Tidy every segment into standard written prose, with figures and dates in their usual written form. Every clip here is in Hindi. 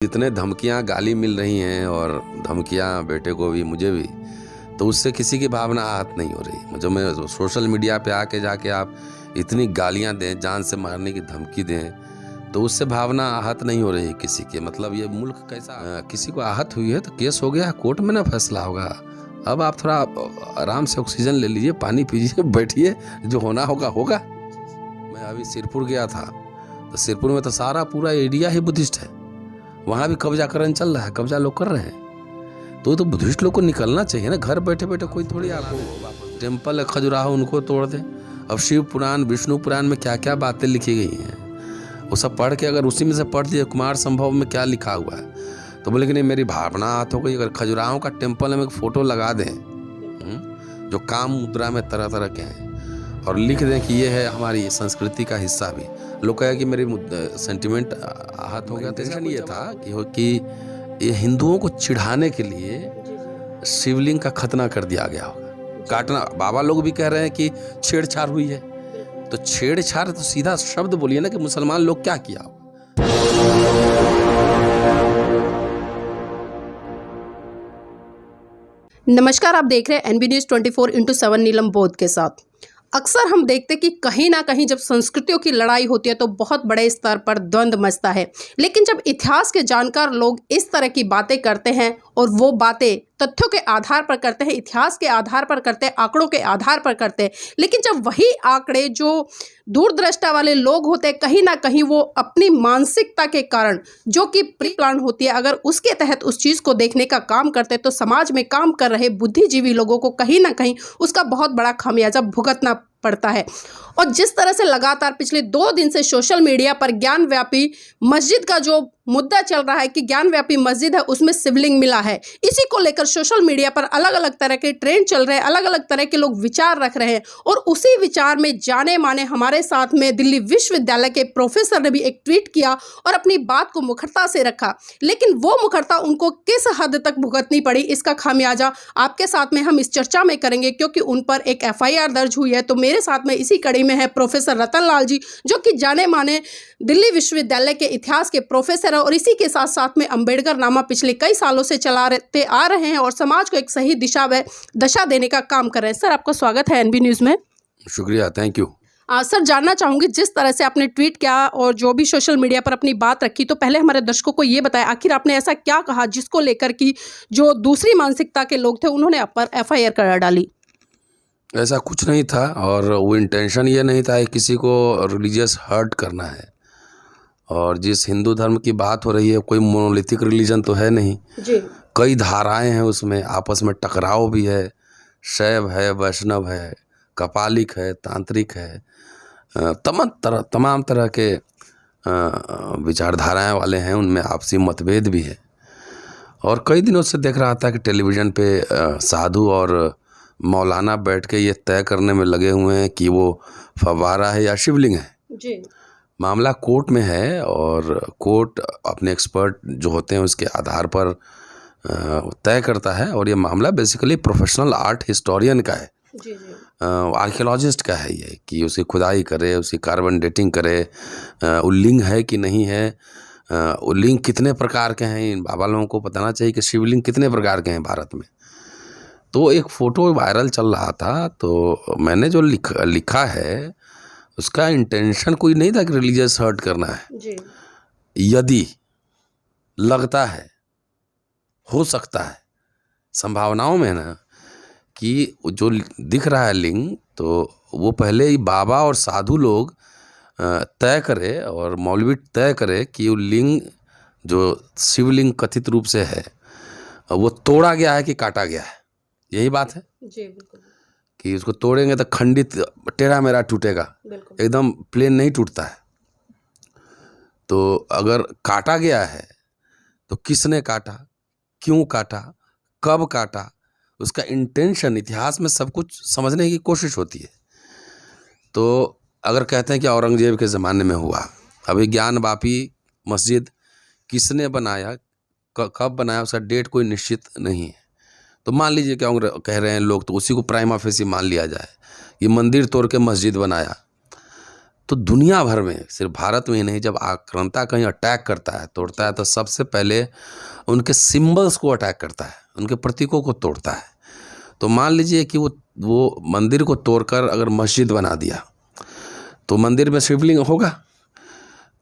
जितने धमकियाँ गाली मिल रही हैं और धमकियाँ बेटे को भी मुझे भी, तो उससे किसी की भावना आहत नहीं हो रही। जो मैं सोशल मीडिया पे आके जाके आप इतनी गालियाँ दें, जान से मारने की धमकी दें, तो उससे भावना आहत नहीं हो रही किसी के। मतलब ये मुल्क कैसा, किसी को आहत हुई है तो केस हो गया, कोर्ट में ना फैसला होगा। अब आप थोड़ा आराम से ऑक्सीजन ले लीजिए, पानी पीजिए, बैठिए, जो होना होगा होगा। मैं अभी सिरपुर गया था, तो सिरपुर में तो सारा पूरा एरिया ही बुद्धिस्ट है। वहाँ भी कब्जाकरण चल रहा है, कब्जा लोग कर रहे हैं। तो बुद्धिस्ट लोग को निकलना चाहिए ना, घर बैठे बैठे कोई थोड़ी आपको टेम्पल है खजुराहो उनको तोड़ दे। अब शिव पुराण, विष्णु पुराण में क्या क्या बातें लिखी गई हैं, वो सब पढ़ के अगर उसी में से पढ़ दिए कुमार संभव में क्या लिखा हुआ है, तो बोले कि नहीं मेरी भावना आहत हो गई। अगर खजुराहो का टेम्पल में एक फ़ोटो लगा दें जो काम मुद्रा में तरह तरह के हैं, और लिख दें कि ये है हमारी संस्कृति का हिस्सा भी, लोग कहे कि मेरी सेंटिमेंट आहत हो गया। तो इसका ये था कि ये हिंदुओं को चिढ़ाने के लिए शिवलिंग का खतना कर दिया गया होगा। काटना, बाबा लोग भी कह रहे हैं कि छेड़छाड़ हुई है, तो छेड़छाड़ तो सीधा शब्द बोलिए ना कि मुसलमान लोग क्या किया होगा। नमस्कार, आप देख रहे हैं एनबी न्यूज़ 24/7 नीलम बोध के साथ। अक्सर हम देखते कि कहीं ना कहीं जब संस्कृतियों की लड़ाई होती है तो बहुत बड़े स्तर पर द्वंद्व मचता है। लेकिन जब इतिहास के जानकार लोग इस तरह की बातें करते हैं और वो बातें तथ्यों के आधार पर करते हैं, इतिहास के आधार पर करते हैं, आंकड़ों के आधार पर करते हैं, लेकिन जब वही आंकड़े जो दूरदृष्टा वाले लोग होते हैं, कहीं ना कहीं वो अपनी मानसिकता के कारण जो कि प्री प्लान होती है, अगर उसके तहत उस चीज़ को देखने का काम करते हैं, तो समाज में काम कर रहे बुद्धिजीवी लोगों को कहीं ना कहीं उसका बहुत बड़ा खामियाजा भुगतना पड़ता है। और जिस तरह से लगातार पिछले 2 दिन से सोशल मीडिया पर ज्ञानव्यापी मस्जिद का जो मुद्दा चल रहा है कि ज्ञानव्यापी मस्जिद है उसमें शिवलिंग मिला है, इसी को लेकर सोशल मीडिया पर अलग अलग तरह के ट्रेंड चल रहे हैं, अलग अलग तरह के लोग विचार रख रहे हैं। और उसी विचार में जाने माने हमारे साथ में दिल्ली विश्वविद्यालय के प्रोफेसर ने भी एक ट्वीट किया और अपनी बात को मुखरता से रखा, लेकिन वो मुखरता उनको किस हद तक भुगतनी पड़ी, इसका खामियाजा आपके साथ में हम इस चर्चा में करेंगे, क्योंकि उन पर एक FIR दर्ज हुई है। तो मेरे साथ में इसी कड़ी में है प्रोफेसर रतन लाल जी, जो कि जाने माने दिल्ली विश्वविद्यालय के इतिहास के प्रोफेसर है और इसी के साथ साथ में अंबेडकर नामा पिछले कई सालों से चलाते आ रहे हैं और समाज को एक सही दिशा व दशा देने का काम कर रहे हैं। सर, आपका स्वागत है एनबी न्यूज़ में। शुक्रिया, थैंक यू। सर, जानना चाहूँगी जिस तरह से आपने ट्वीट किया और जो भी सोशल मीडिया पर अपनी बात रखी, तो पहले हमारे दर्शकों को ये बताया आखिर आपने ऐसा क्या कहा जिसको लेकर कि जो दूसरी मानसिकता के लोग थे उन्होंने आप पर FIR कर डाली। ऐसा कुछ नहीं था, और वो इंटेंशन ये नहीं था कि किसी को रिलीजियस हर्ट करना है। और जिस हिंदू धर्म की बात हो रही है, कोई मोनोलिथिक रिलीजन तो है नहीं जी। कई धाराएं हैं उसमें, आपस में टकराव भी है, शैव है, वैष्णव है, कपालिक है, तांत्रिक है, तमाम तरह के विचारधाराएं वाले हैं, उनमें आपसी मतभेद भी है। और कई दिनों से देख रहा था कि टेलीविज़न पे साधु और मौलाना बैठ के ये तय करने में लगे हुए हैं कि वो फव्वारा है या शिवलिंग है। जी। मामला कोर्ट में है और कोर्ट अपने एक्सपर्ट जो होते हैं उसके आधार पर तय करता है। और ये मामला बेसिकली प्रोफेशनल आर्ट हिस्टोरियन का है, जी जी। आर्कियोलॉजिस्ट का है ये, कि उसकी खुदाई करे, उसकी कार्बन डेटिंग करे, उल्लिंग है कि नहीं है, उल्लिंग कितने प्रकार के हैं। इन बाबा लोगों को बताना चाहिए कि शिवलिंग कितने प्रकार के हैं भारत में। तो एक फ़ोटो वायरल चल रहा था, तो मैंने जो लिखा है उसका इंटेंशन कोई नहीं था कि रिलीजियस हर्ट करना है। जी। यदि लगता है, हो सकता है, संभावनाओं में ना कि जो दिख रहा है लिंग, तो वो पहले ही बाबा और साधु लोग तय करे और मौलवी तय करे कि वो लिंग जो शिवलिंग कथित रूप से है वो तोड़ा गया है कि काटा गया है। यही बात है जी, बिल्कुल। कि उसको तोड़ेंगे तो खंडित टेढ़ा मेढ़ा टूटेगा, एकदम प्लेन नहीं टूटता है। तो अगर काटा गया है तो किसने काटा, क्यों काटा, कब काटा, उसका इंटेंशन, इतिहास में सब कुछ समझने की कोशिश होती है। तो अगर कहते हैं कि औरंगजेब के ज़माने में हुआ, अभी ज्ञानवापी मस्जिद किसने बनाया, कब बनाया, उसका डेट कोई निश्चित नहीं है। तो मान लीजिए क्या कह रहे हैं लोग, तो उसी को प्राइमा फेसी मान लिया जाए, ये मंदिर तोड़ के मस्जिद बनाया। तो दुनिया भर में, सिर्फ भारत में ही नहीं, जब आक्रांता कहीं अटैक करता है, तोड़ता है, तो सबसे पहले उनके सिंबल्स को अटैक करता है, उनके प्रतीकों को तोड़ता है। तो मान लीजिए कि वो मंदिर को तोड़कर अगर मस्जिद बना दिया, तो मंदिर में शिवलिंग होगा,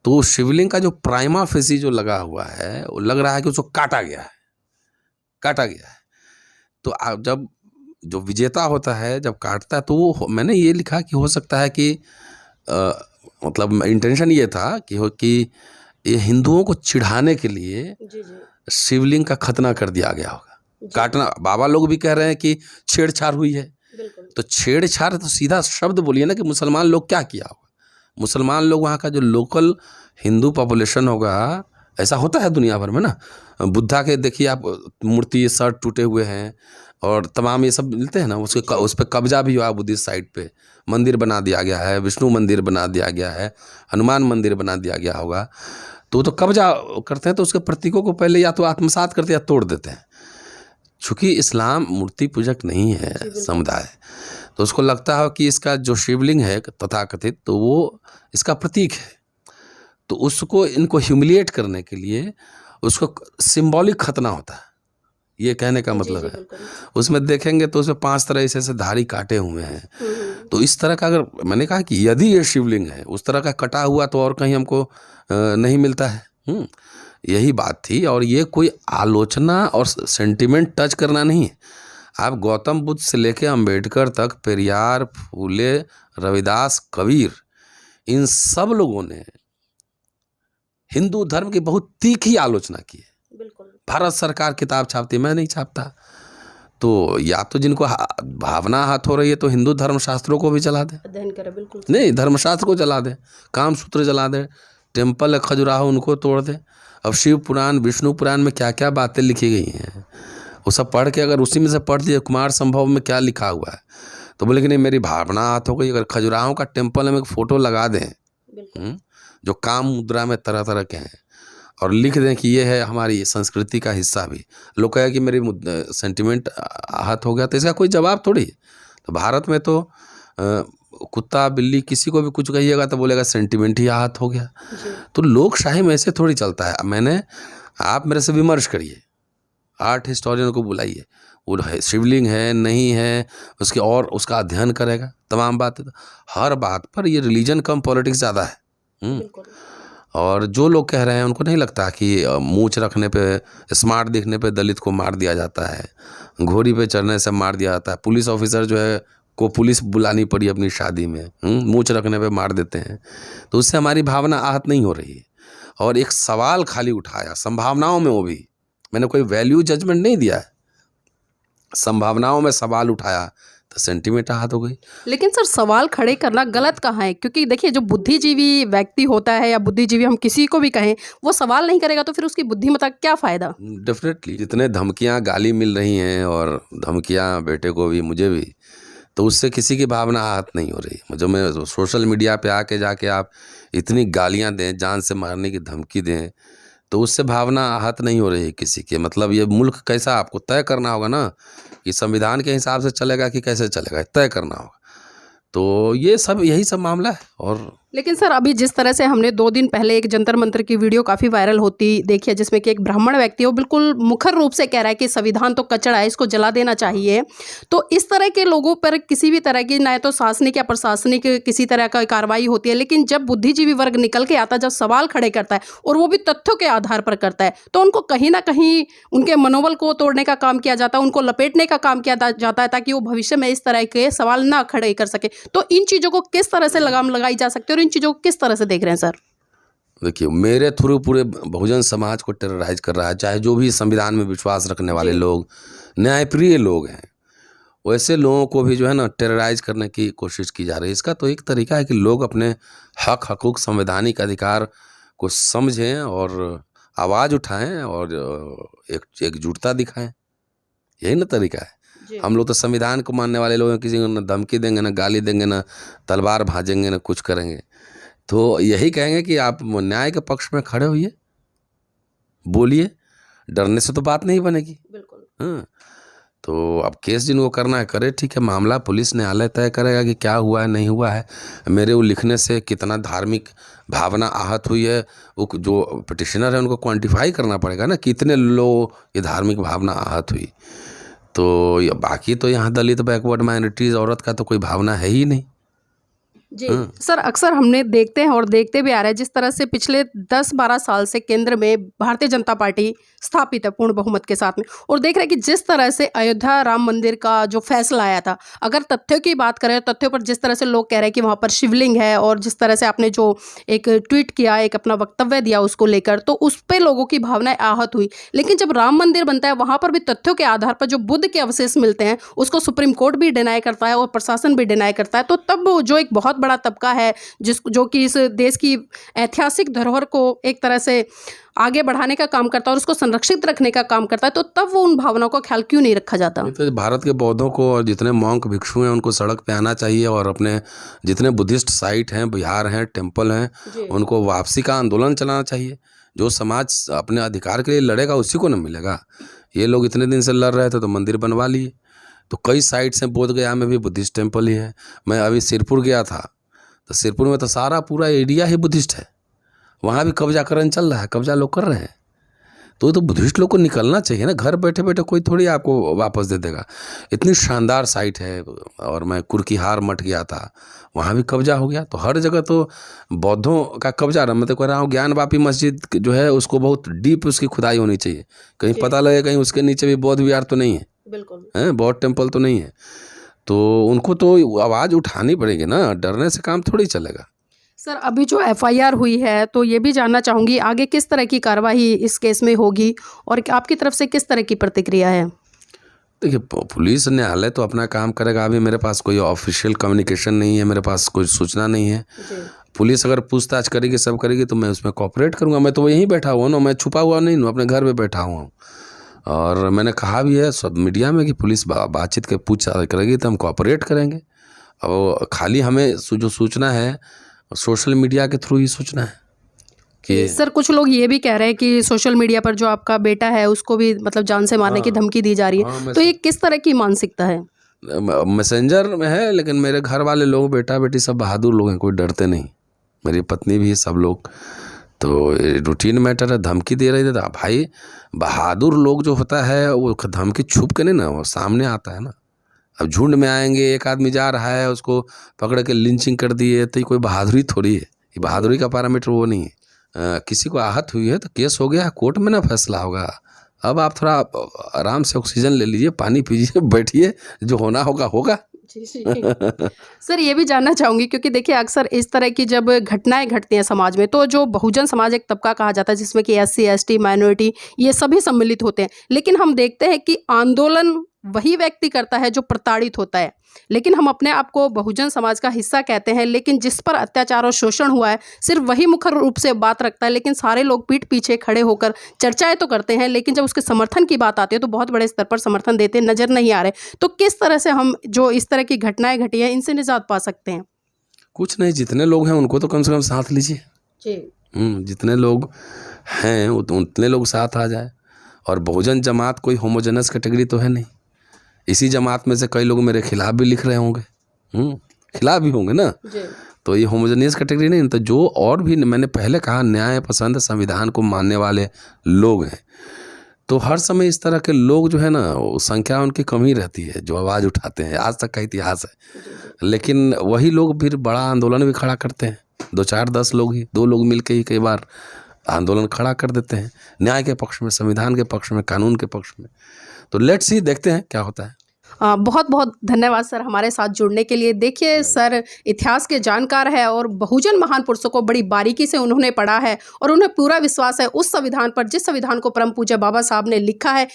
तो शिवलिंग का जो प्राइमा फेसी जो लगा हुआ है, वो लग रहा है कि उसको काटा गया है, काटा गया है। तो जब जो विजेता होता है जब काटता है, तो वो, मैंने ये लिखा कि हो सकता है कि मतलब इंटेंशन ये था कि ये हिंदुओं को चिढ़ाने के लिए शिवलिंग का खतना कर दिया गया होगा। काटना, बाबा लोग भी कह रहे हैं कि छेड़छाड़ हुई है, तो छेड़छाड़ तो सीधा शब्द बोलिए ना कि मुसलमान लोग क्या किया होगा। मुसलमान लोग, वहाँ का जो लोकल हिंदू पॉपुलेशन होगा, ऐसा होता है दुनिया भर में ना। बुद्धा के देखिए आप, मूर्ति, शर्ट टूटे हुए हैं और तमाम ये सब मिलते हैं ना, उस पर कब्जा भी हुआ बुद्धिस्ट साइड पे। मंदिर बना दिया गया है, विष्णु मंदिर बना दिया गया है, हनुमान मंदिर बना दिया गया होगा। तो वो तो कब्जा करते हैं, तो उसके प्रतीकों को पहले या तो आत्मसात करते हैं या तोड़ देते हैं। चूँकि इस्लाम मूर्ति पूजक नहीं है समुदाय, तो उसको लगता है कि इसका जो शिवलिंग है तथाकथित, तो वो इसका प्रतीक है। तो उसको, इनको ह्यूमिलिएट करने के लिए उसको सिंबॉलिक खतना होता है, ये कहने का मतलब है। उसमें देखेंगे तो उसमें 5 तरह ऐसे धारी काटे हुए हैं। तो इस तरह का, अगर मैंने कहा कि यदि ये शिवलिंग है, उस तरह का कटा हुआ तो और कहीं हमको नहीं मिलता है। यही बात थी। और ये कोई आलोचना और सेंटिमेंट टच करना नहीं है। आप गौतम बुद्ध से लेके अंबेडकर तक, पेरियार, फूले, रविदास, कबीर, इन सब लोगों ने हिंदू धर्म की बहुत तीखी आलोचना की है। बिल्कुल। भारत सरकार किताब छापती, मैं नहीं छापता। तो या तो जिनको भावना हाथ हो रही है तो हिंदू धर्म शास्त्रों को भी चला दे, अध्ययन करे। बिल्कुल नहीं, धर्मशास्त्र को जला दे, काम सूत्र जला दे, टेम्पल है खजुराहो उनको तोड़ दे। अब शिव पुराण, विष्णु पुराण में क्या क्या बातें लिखी गई हैं, वो सब पढ़ के, अगर उसी में से पढ़ लिया कुमार संभव में क्या लिखा हुआ है, तो बोले कि नहीं मेरी भावना हाथ हो गई। अगर खजुराहो का टेम्पल में एक फ़ोटो लगा दें जो काम मुद्रा में तरह तरह के हैं, और लिख दें कि ये है हमारी संस्कृति का हिस्सा भी, लोग कहे कि मेरी सेंटिमेंट आहत हो गया, तो इसका कोई जवाब थोड़ी। तो भारत में तो कुत्ता बिल्ली किसी को भी कुछ कहिएगा तो बोलेगा सेंटिमेंट ही आहत हो गया। तो लोकशाही में ऐसे थोड़ी चलता है। आप मेरे से विमर्श करिए, आर्ट हिस्टोरियन को बुलाइए, वो शिवलिंग है नहीं है उसके, और उसका अध्ययन करेगा तमाम बातें। तो हर बात पर ये रिलीजन कम पॉलिटिक्स ज़्यादा है। और जो लोग कह रहे हैं उनको नहीं लगता कि मूंछ रखने पे, स्मार्ट दिखने पे दलित को मार दिया जाता है, घोड़ी पे चढ़ने से मार दिया जाता है, पुलिस ऑफिसर जो है को पुलिस बुलानी पड़ी अपनी शादी में, मूंछ रखने पे मार देते हैं। तो उससे हमारी भावना आहत नहीं हो रही है। और एक सवाल खाली उठाया संभावनाओं में, वो भी मैंने कोई वैल्यू जजमेंट नहीं दिया है, संभावनाओं में सवाल उठाया तो सेंटीमेंट आहत हो गई। लेकिन सर, सवाल खड़े करना गलत कहाँ है? क्योंकि देखिए, जो बुद्धिजीवी व्यक्ति होता है या बुद्धिजीवी हम किसी को भी कहें, वो सवाल नहीं करेगा तो फिर उसकी बुद्धिमत्ता क्या फ़ायदा? डेफिनेटली जितने धमकियां गाली मिल रही हैं, और धमकियां बेटे को भी मुझे भी, तो उससे किसी की भावना आहत नहीं हो रही। जो मैं सोशल मीडिया पे आके जाके आप इतनी गालियां दें, जान से मारने की धमकी दें, तो उससे भावना आहत नहीं हो रही है किसी के। मतलब ये मुल्क कैसा, आपको तय करना होगा ना कि संविधान के हिसाब से चलेगा कि कैसे चलेगा, तय करना होगा। तो ये सब, यही सब मामला है। और लेकिन सर, अभी जिस तरह से हमने 2 दिन पहले एक जंतर मंतर की वीडियो काफ़ी वायरल होती देखी है, जिसमें कि एक ब्राह्मण व्यक्ति है, वो बिल्कुल मुखर रूप से कह रहा है कि संविधान तो कचरा है, इसको जला देना चाहिए। तो इस तरह के लोगों पर किसी भी तरह की ना तो शासनिक या प्रशासनिक किसी तरह का कार्रवाई होती है, लेकिन जब बुद्धिजीवी वर्ग निकल के आता है, जब सवाल खड़े करता है और वो भी तथ्यों के आधार पर करता है, तो उनको कहीं ना कहीं उनके मनोबल को तोड़ने का काम किया जाता है, उनको लपेटने का काम किया जाता है, ताकि वो भविष्य में इस तरह के सवाल ना खड़े कर सके। तो इन चीज़ों को किस तरह से लगाम लगाई जा सकती है और इन चीज़ों को किस तरह से देख रहे हैं सर? देखिए, मेरे थ्रू पूरे बहुजन समाज को टेरराइज कर रहा है, चाहे जो भी संविधान में विश्वास रखने वाले लोग, न्यायप्रिय लोग हैं, वैसे लोगों को भी जो है ना टेरराइज करने की कोशिश की जा रही है। इसका तो एक तरीका है कि लोग अपने हक, हकूक, संवैधानिक अधिकार को समझें और आवाज़ उठाएं और एकजुटता दिखाएं। यही ना तरीका है। हम लोग तो संविधान को मानने वाले लोग हैं, किसी को ना धमकी देंगे, ना गाली देंगे, ना तलवार भाजेंगे, ना कुछ करेंगे। तो यही कहेंगे कि आप न्याय के पक्ष में खड़े होइए, बोलिए, डरने से तो बात नहीं बनेगी। बिल्कुल। हाँ, तो अब केस जिनको करना है करे, ठीक है, मामला पुलिस न्यायालय तय करेगा कि क्या हुआ है नहीं हुआ है। मेरे वो लिखने से कितना धार्मिक भावना आहत हुई है, वो जो पिटिशनर है उनको क्वांटिफाई करना पड़ेगा ना, कितने लोग ये धार्मिक भावना आहत हुई। तो बाकी तो यहाँ दलित, बैकवर्ड, माइनॉरिटीज़, औरत का तो कोई भावना है ही नहीं। जी सर, अक्सर हमने देखते हैं और देखते भी आ रहे हैं जिस तरह से पिछले 10-12 साल से केंद्र में भारतीय जनता पार्टी स्थापित है पूर्ण बहुमत के साथ में, और देख रहे हैं कि जिस तरह से अयोध्या राम मंदिर का जो फैसला आया था, अगर तथ्यों की बात करें, तथ्यों पर जिस तरह से लोग कह रहे हैं कि वहाँ पर शिवलिंग है, और जिस तरह से आपने जो एक ट्वीट किया, एक अपना वक्तव्य दिया उसको लेकर, तो उस पर लोगों की भावनाएं आहत हुई। लेकिन जब राम मंदिर बनता है वहाँ पर भी तथ्यों के आधार पर जो बुद्ध के अवशेष मिलते हैं उसको सुप्रीम कोर्ट भी डिनाई करता है और प्रशासन भी डिनाई करता है। तो तब जो एक बहुत बड़ा तबका है जो कि इस देश की ऐतिहासिक धरोहर को एक तरह से आगे बढ़ाने का काम करता है और उसको संरक्षित रखने का काम करता है, तो तब वो उन भावनाओं का ख्याल क्यों नहीं रखा जाता? तो भारत के बौद्धों को और जितने मॉन्क भिक्षु हैं उनको सड़क पे आना चाहिए, और अपने जितने बुद्धिस्ट साइट हैं, बिहार हैं, टेम्पल हैं, उनको वापसी का आंदोलन चलाना चाहिए। जो समाज अपने अधिकार के लिए लड़ेगा उसी को न मिलेगा। ये लोग इतने दिन से लड़ रहे थे तो मंदिर बनवा लिए। तो कई साइट्स हैं, बोधगया में भी बुद्धिस्ट टेम्पल ही है। मैं अभी सिरपुर गया था, तो सिरपुर में तो सारा पूरा एरिया ही बुद्धिस्ट है, वहाँ भी कब्जा करन चल रहा है, कब्जा लोग कर रहे हैं। तो बुद्धिस्ट लोग को निकलना चाहिए ना, घर बैठे बैठे कोई थोड़ी आपको वापस दे देगा। इतनी शानदार साइट है। और मैं कुरकीहार मठ गया था, वहाँ भी कब्जा हो गया। तो हर जगह तो बौद्धों का कब्जा रहा। मैं तो कह रहा हूँ ज्ञानवापी मस्जिद जो है उसको बहुत डीप उसकी खुदाई होनी चाहिए, कहीं पता लगे कहीं उसके नीचे भी बौद्ध विहार तो नहीं है, बिल्कुल है बौद्ध टेम्पल तो नहीं है। तो उनको तो आवाज़ उठानी पड़ेगी ना, डरने से काम थोड़ी चलेगा। सर, अभी जो एफआईआर हुई है तो ये भी जानना चाहूँगी आगे किस तरह की कार्रवाई इस केस में होगी और आपकी तरफ से किस तरह की प्रतिक्रिया है? देखिए, पुलिस न्यायालय तो अपना काम करेगा। अभी मेरे पास कोई ऑफिशियल कम्युनिकेशन नहीं है, मेरे पास कोई सूचना नहीं है। पुलिस अगर पूछताछ करेगी, सब करेगी, तो मैं उसमें कोऑपरेट करूँगा। मैं तो यहीं बैठा हुआ ना, मैं छुपा हुआ नहीं हूँ, अपने घर में बैठा हुआ हूँ। और मैंने कहा भी है सब मीडिया में कि पुलिस बातचीत के पूछताछ करेगी तो हम कोऑपरेट करेंगे। अब खाली हमें जो सूचना है सोशल मीडिया के थ्रू ही सूचना है कि सर, कुछ लोग ये भी कह रहे हैं कि सोशल मीडिया पर जो आपका बेटा है उसको भी मतलब जान से मारने की धमकी दी जा रही है, तो ये किस तरह की मानसिकता है? मैसेंजर में है, लेकिन मेरे घर वाले लोग, बेटा बेटी सब बहादुर लोग हैं, कोई डरते नहीं। मेरी पत्नी भी, सब लोग। तो रूटीन मैटर है, धमकी दे रहे थे भाई। बहादुर लोग जो होता है वो धमकी छुप के नहीं ना, वो सामने आता है ना। अब झुंड में आएंगे, एक आदमी जा रहा है उसको पकड़ के लिंचिंग कर दिए, तो ये कोई बहादुरी थोड़ी है। ये बहादुरी का पैरामीटर वो नहीं है। किसी को आहत हुई है तो केस हो गया, कोर्ट में ना फैसला होगा। अब आप थोड़ा आराम से ऑक्सीजन ले लीजिए, पानी पीजिए, बैठिए, जो होना होगा होगा। सर, ये भी जानना चाहूँगी क्योंकि देखिए अक्सर इस तरह की जब घटनाएं घटती हैं समाज में, तो जो बहुजन समाज एक तबका कहा जाता है जिसमें कि एससी, एसटी, माइनॉरिटी ये सभी सम्मिलित होते हैं, लेकिन हम देखते हैं कि आंदोलन वही व्यक्ति करता है जो प्रताड़ित होता है। लेकिन हम अपने आप को बहुजन समाज का हिस्सा कहते हैं, लेकिन जिस पर अत्याचार और शोषण हुआ है सिर्फ वही मुखर रूप से बात रखता है, लेकिन सारे लोग पीठ पीछे खड़े होकर चर्चाएं तो करते हैं, लेकिन जब उसके समर्थन की बात आती है तो बहुत बड़े स्तर पर समर्थन देते नजर नहीं आ रहे। तो किस तरह से हम जो इस तरह की घटनाएं घटी हैं इनसे निजात पा सकते हैं? कुछ नहीं, जितने लोग हैं उनको तो कम से कम साथ लीजिए। जितने लोग हैं उतने लोग साथ आ जाए। और बहुजन जमात कोई होमोजेनस कैटेगरी तो है नहीं। इसी जमात में से कई लोग मेरे खिलाफ भी लिख रहे होंगे, खिलाफ भी होंगे ना। तो ये होमोजेनियस कैटेगरी नहीं। तो जो और भी, मैंने पहले कहा, न्याय पसंद, संविधान को मानने वाले लोग हैं, तो हर समय इस तरह के लोग जो है ना, संख्या उनकी कम ही रहती है जो आवाज़ उठाते हैं। आज तक का इतिहास है। लेकिन वही लोग फिर बड़ा आंदोलन भी खड़ा करते हैं। 2, 4, 10 लोग ही, 2 लोग मिल के ही कई बार आंदोलन खड़ा कर देते हैं, न्याय के पक्ष में, संविधान के पक्ष में, कानून के पक्ष में। तो लेट्स सी, देखते हैं क्या होता है। बहुत बहुत धन्यवाद सर हमारे साथ जुड़ने के लिए। देखिए सर इतिहास के जानकार है और बहुजन महान पुरुषों को बड़ी बारीकी से उन्होंने पढ़ा है और उन्हें पूरा विश्वास है उस संविधान पर जिस संविधान को परम पूज्य बाबा साहब ने लिखा है,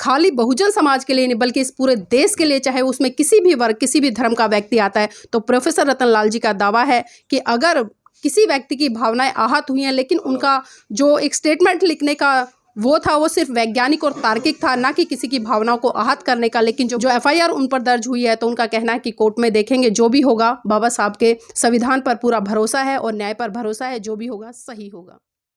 खाली बहुजन समाज के लिए नहीं बल्कि इस पूरे देश के लिए, चाहे उसमें किसी भी वर्ग, किसी भी धर्म का व्यक्ति आता है। तो प्रोफेसर रतन लाल जी का दावा है कि अगर किसी व्यक्ति की भावनाएं आहत हुई हैं, लेकिन उनका जो एक स्टेटमेंट लिखने का वो था वो सिर्फ वैज्ञानिक और तार्किक था, ना कि किसी की भावनाओं को आहत करने का। लेकिन जो एफआईआर उन पर दर्ज हुई है तो उनका कहना है कि कोर्ट में देखेंगे, जो भी होगा बाबा साहब के संविधान पर पूरा भरोसा है और न्याय पर भरोसा है, जो भी होगा सही होगा।